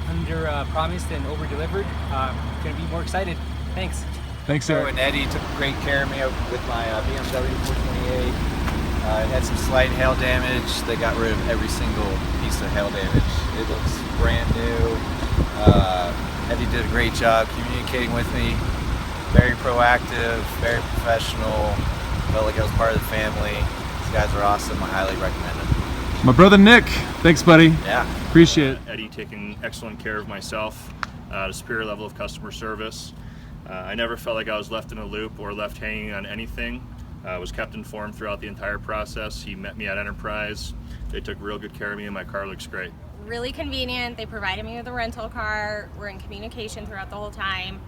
under promised and over delivered. Gonna be more excited. Thanks. Thanks, So, Eric. and Eddie took great care of me with my BMW 428. It had some slight hail damage. They got rid of every single piece of hail damage. It looks brand new. Eddie did a great job communicating with me. Very proactive, very professional. Felt like I was part of the family. These guys are awesome. I highly recommend them. My brother Nick. Thanks, buddy. Yeah. Appreciate it. Eddie taking excellent care of myself, a superior level of customer service. I never felt like I was left in a loop or left hanging on anything. I was kept informed throughout the entire process. He met me at Enterprise. They took real good care of me, and my car looks great. Really convenient. They provided me with a rental car. We're in communication throughout the whole time.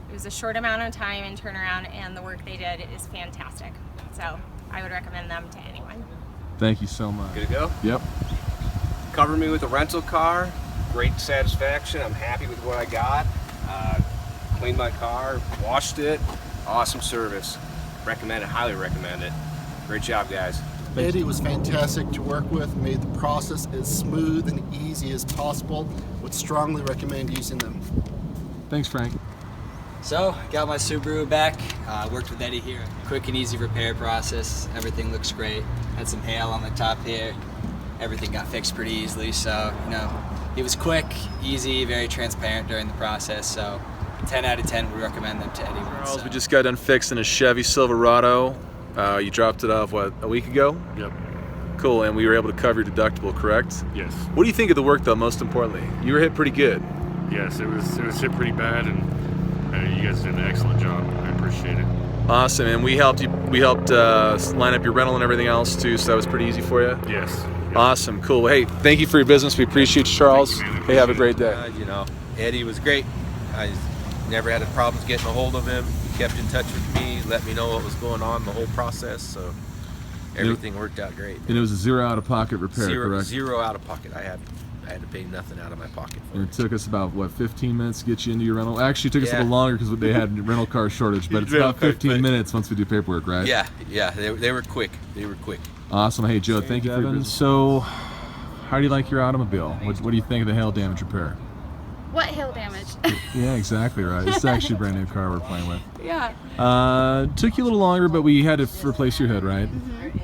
It was a short amount of time and turnaround, and the work they did is fantastic. So I would recommend them to anyone. Thank you so much. Good to go? Yep. Covered me with a rental car. Great satisfaction. I'm happy with what I got. Cleaned my car, washed it. Awesome service. Recommend it, highly recommend it. Great job, guys. Eddie was fantastic to work with, made the process as smooth and easy as possible. Would strongly recommend using them. Thanks, Frank. So, got my Subaru back, worked with Eddie here. Quick and easy repair process, everything looks great. Had some hail on the top here. Everything got fixed pretty easily, so, it was quick, easy, very transparent during the process, so 10 out of 10 would recommend them to anyone. Charles, So. we just got done fixing a Chevy Silverado. You dropped it off, a week ago? Yep. Cool, and we were able to cover your deductible, correct? Yes. What do you think of the work, though, most importantly? You were hit pretty good. Yes, it was hit pretty bad, and you guys did an excellent job. I appreciate it. Awesome, and we helped line up your rental and everything else, too, so that was pretty easy for you? Yes. Awesome, cool. Hey, thank you for your business. We appreciate you, Charles. Thank you, man. Hey, have a great day. Eddie was great. I never had problems getting a hold of him. He kept in touch with me, let me know what was going on the whole process, so everything worked out great. And it was a zero out-of-pocket repair, correct? Zero out of pocket. I had to pay nothing out of my pocket for And it. it took us about, 15 minutes to get you into your rental? Actually, it took us a Yeah. little longer because they had a rental car shortage, but it's Rental about car, 15 minutes once we do paperwork, right? Yeah, they were quick. They were quick. Awesome. Hey, Joe, thank you for your business. So, how do you like your automobile? What do you think of the hail damage repair? What hail damage? Yeah, exactly right. It's actually a brand new car we're playing with. Yeah. Took you a little longer, but we had to replace your hood, right?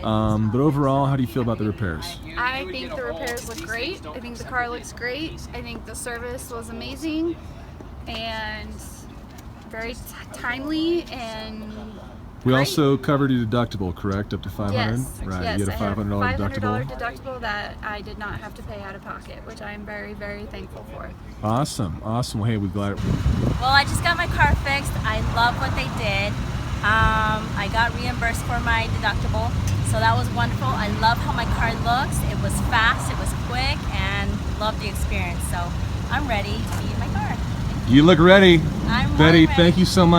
But overall, how do you feel about the repairs? I think the repairs look great. I think the car looks great. I think the service was amazing and very timely and We great. also covered your deductible, correct? Up to 500? Yes, Right. yes, You had a I have $500 $500 deductible. deductible that I did not have to pay out of pocket, which I am very, very thankful for. Awesome. Awesome. Well, hey, we're glad. Well, I just got my car fixed. I love what they did. I got reimbursed for my deductible, so that was wonderful. I love how my car looks. It was fast, it was quick, and love the experience. So I'm ready to use my car. You look ready. I'm Betty, ready. thank you so much.